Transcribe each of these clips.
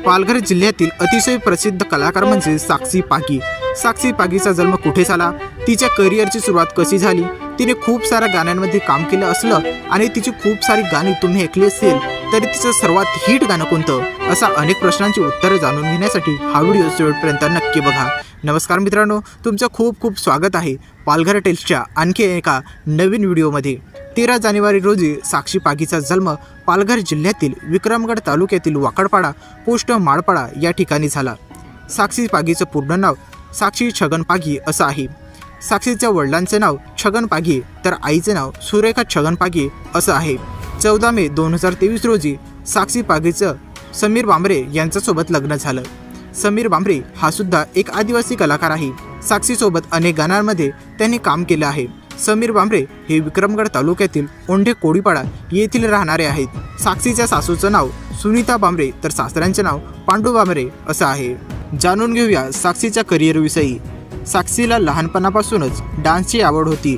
पालघर जिल्ह्यातील अतिशय प्रसिद्ध कलाकार म्हणजे साक्षी पागी। साक्षी पागीचा जन्म कुठे झाला, तिच्या करिअरची सुरुवात कशी झाली, तिने खूप साऱ्या गाण्यांमध्ये काम केलं असलं आणि तिची खूप सारी गाणी तुम्ही ऐकली असेल तरी तिचं सर्वात हिट गाणं कोणतं, असा अनेक प्रश्नांची उत्तरे जाणून घेण्यासाठी हा व्हिडिओ शेवटपर्यंत नक्की बघा। नमस्कार मित्रांनो, तुमचं खूप खूप स्वागत आहे पालघर टेल्सच्या आणखी एका नवीन व्हिडिओमध्ये। 13 जानेवारी रोजी साक्षी पागीचा जन्म पालघर जिल्ह्यातील विक्रमगड तालुक्यातील वाकडपाडा पोस्ट माळपाडा या ठिकाणी झाला। साक्षी पागीचं पूर्ण नाव साक्षी छगन पागी असं आहे। साक्षीच्या वडिलांचे नाव छगन पागी तर आईचे नाव सुरेखा छगन पागी असं आहे। 14 मे 2023 रोजी साक्षी पागीचं समीर बांबरे यांच्यासोबत लग्न झालं। समीर बांबरे हा सुद्धा एक आदिवासी कलाकार आहे। साक्षी सोबत अनेक गाण्यांमध्ये त्यांनी काम केले आहे। समीर बांबरे हे विक्रमगड तालुक्यातील ओंढे कोडीपाडा येथील राहणारे आहेत। साक्षीच्या सासूचं नाव सुनीता बांबरे तर सासऱ्यांचे नाव पांडू बांबरे असं आहे। जाणून घेऊया साक्षीच्या करिअरविषयी। साक्षीला लहानपणापासूनच डान्सची आवड होती।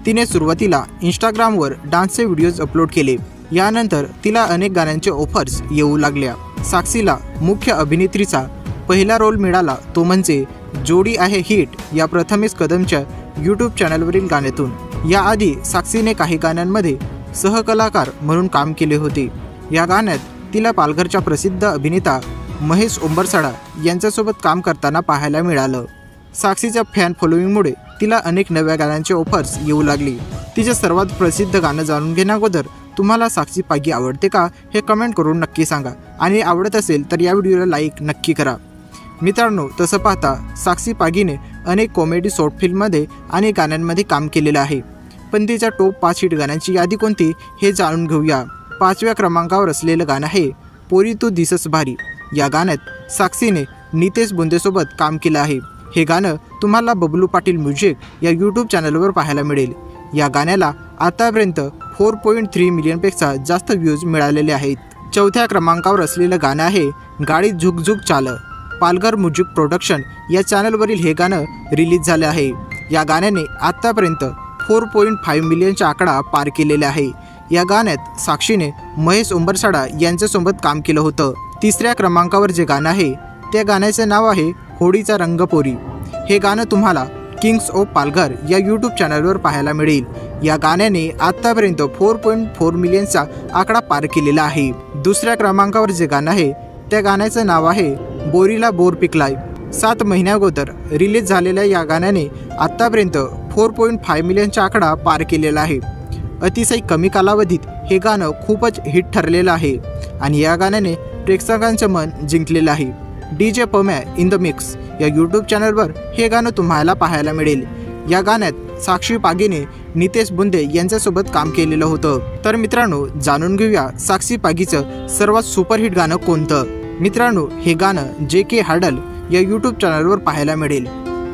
तिने सुरुवातीला इंस्टाग्रामवर डान्सचे व्हिडिओज अपलोड केले। यानंतर तिला अनेक गाण्यांचे ऑफर्स येऊ लागल्या। साक्षीला मुख्य अभिनेत्रीचा पहिला रोल मिळाला तो म्हणजे जोडी आहे हिट या प्रथमेश कदमच्या यूट्यूब चॅनलवरील गाण्यातून। याआधी साक्षीने काही गाण्यांमध्ये सहकलाकार म्हणून काम केले होते। या गाण्यात तिला पालघरच्या प्रसिद्ध अभिनेता महेश उंबरसाडा यांच्यासोबत काम करताना पाहायला मिळालं। साक्षीच्या फॅन फॉलोईंगमुळे तिला अनेक नव्या गाण्यांचे ऑफर्स येऊ लागली। तिचे सर्वात प्रसिद्ध गाणं जाणून घेण्याअगोदर तुम्हाला साक्षी पागी आवडते का हे कमेंट करून नक्की सांगा आणि आवडत असेल तर या व्हिडिओला लाईक नक्की करा। मित्रांनो, तसं पाहता साक्षी पागीने अनेक कॉमेडी शॉर्ट फिल्ममध्ये आणि गाण्यांमध्ये काम केलेलं आहे। पण तिच्या टॉप 5 हिट गाण्यांची यादी कोणती हे जाणून घेऊया। 5व्या क्रमांकावर असलेलं गाणं आहे पोरी तू दिसस भारी। या गाण्यात साक्षीने नितेश बुंदेसोबत काम केलं आहे। हे गाणं तुम्हाला बबलू पाटील म्युझिक या यूट्यूब चॅनलवर पाहायला मिळेल। या गाण्याला आतापर्यंत 4.3 मिलियनपेक्षा जास्त व्ह्यूज मिळालेले आहेत। 4थ्या क्रमांकावर असलेलं गाणं आहे गाडी झुक झुक चाल। पालघर म्युझिक प्रोडक्शन या चॅनलवरील हे गाणं रिलीज झाले आहे। या गाण्याने आतापर्यंत 4.5 मिलियनचा आकडा पार केलेला आहे। या गाण्यात साक्षीने महेश उंबरसाडा यांच्यासोबत काम केलं होतं। 3ऱ्या क्रमांकावर जे गाणं आहे त्या गाण्याचे नाव आहे होडीचा रंग पोरी। हे गाणं तुम्हाला किंग्स ऑफ पालघर या यूट्यूब चॅनलवर पाहायला मिळेल। या गाण्याने आतापर्यंत 4.4 मिलियनचा आकडा पार केलेला आहे। 2ऱ्या क्रमांकावर जे गाणं आहे त्या गाण्याचं नाव आहे बोरीला बोर पिकलाय। 7 महिन्याअगोदर रिलीज झालेल्या या गाण्याने आतापर्यंत 4.5 मिलियनचा आकडा पार केलेला आहे। अतिशय कमी कालावधीत हे गाणं खूपच हिट ठरलेलं आहे आणि या गाण्याने प्रेक्षकांचं मन जिंकलेलं आहे। DJ Pamya in the mix या यूट्यूब चॅनलवर हे गाणं तुम्हाला पाहायला मिळेल। या गाण्यात साक्षी पागीने नितेश बुंदे यांच्यासोबत काम केलेलं होतं। तर मित्रांनो, जाणून घेऊया साक्षी पागीचं सर्वात सुपरहिट गाणं कोणतं। मित्रांनो, हे गाणं JK हाडल या यूट्यूब चॅनलवर पाहायला मिळेल।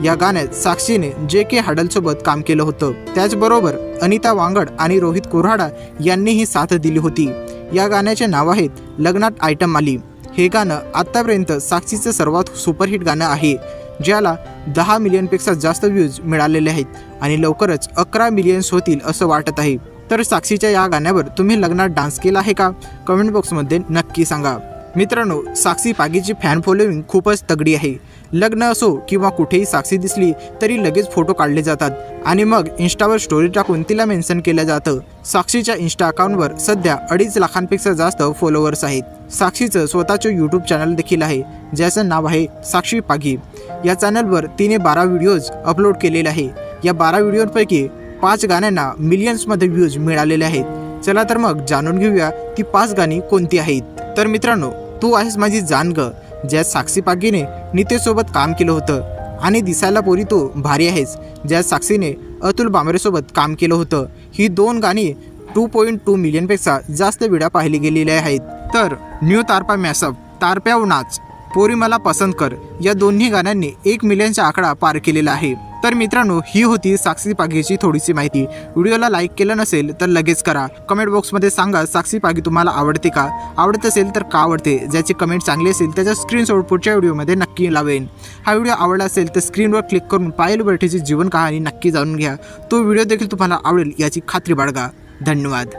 या गाण्यात साक्षीने JK हाडलसोबत काम केलं होतं। त्याचबरोबर अनिता वांगड आणि रोहित कोऱ्हाडा यांनीही साथ दिली होती। या गाण्याचे नाव आहेत लग्नात आयटम आली। हे गाणं आतापर्यंत साक्षीचं सर्वात सुपरहिट गाणं आहे, ज्याला 10 मिलियनपेक्षा जास्त व्ह्यूज मिळालेले आहेत आणि लवकरच 11 मिलियन्स होतील असं वाटत आहे। तर साक्षीच्या या गाण्यावर तुम्ही लग्नात डान्स केला आहे का, कमेंट बॉक्समध्ये नक्की सांगा। मित्रांनो, साक्षी पागीची फॅन फॉलोईंग खूपच तगडी आहे। लग्न असो किंवा कुठेही साक्षी दिसली तरी लगेच फोटो काढले जातात आणि मग इंस्टावर स्टोरी टाकून तिला मेन्शन केलं जातं। साक्षीच्या इंस्टा अकाउंटवर सध्या 2.5 लाखांपेक्षा जास्त फॉलोअर्स आहेत। साक्षीचं स्वतःचं यूट्यूब चॅनल देखील आहे, ज्याचं नाव आहे साक्षी पागी। या चॅनलवर तिने 12 व्हिडिओज अपलोड केलेले आहे। या 12 व्हिडिओंपैकी 5 गाण्यांना मिलियन्समध्ये व्ह्यूज मिळालेले आहेत। चला तर मग जाणून घेऊया ती 5 गाणी कोणती आहेत। तर मित्रांनो, तू आहेस माझी जान ग, ज्यात साक्षी पागीने नितेशसोबत काम केलं होतं आणि दिसायला पोरी तू भारी आहेस, ज्यात साक्षीने अतुल बांबरेसोबत काम केलं होतं। ही 2 गाणी 2.2 मिलियनपेक्षा जास्त वेळा पाहिली गेलेली आहेत। तर न्यू तारपा मॅसअप, तारप्याव नाच, पोरी मला पसंत कर या दोन्ही गाण्यांनी 1 मिलियनचा आकडा पार केलेला आहे। तर मित्रांनो, ही होती साक्षी पागीची थोडीशी माहिती। व्हिडिओला लाईक केलं नसेल तर लगेच करा। कमेंट बॉक्समध्ये सांगा साक्षी पागी तुम्हाला आवडते का, आवडत असेल तर का आवडते। ज्याची कमेंट चांगली असेल त्याचा स्क्रीनशॉट पुढच्या व्हिडिओमध्ये नक्की लावेन। हा व्हिडिओ आवडला असेल तर स्क्रीनवर क्लिक करून पायल बर्टीची जीवन कहाणी नक्की जाणून घ्या। तो व्हिडिओ देखील तुम्हाला आवडेल याची खात्री बाळगा। धन्यवाद।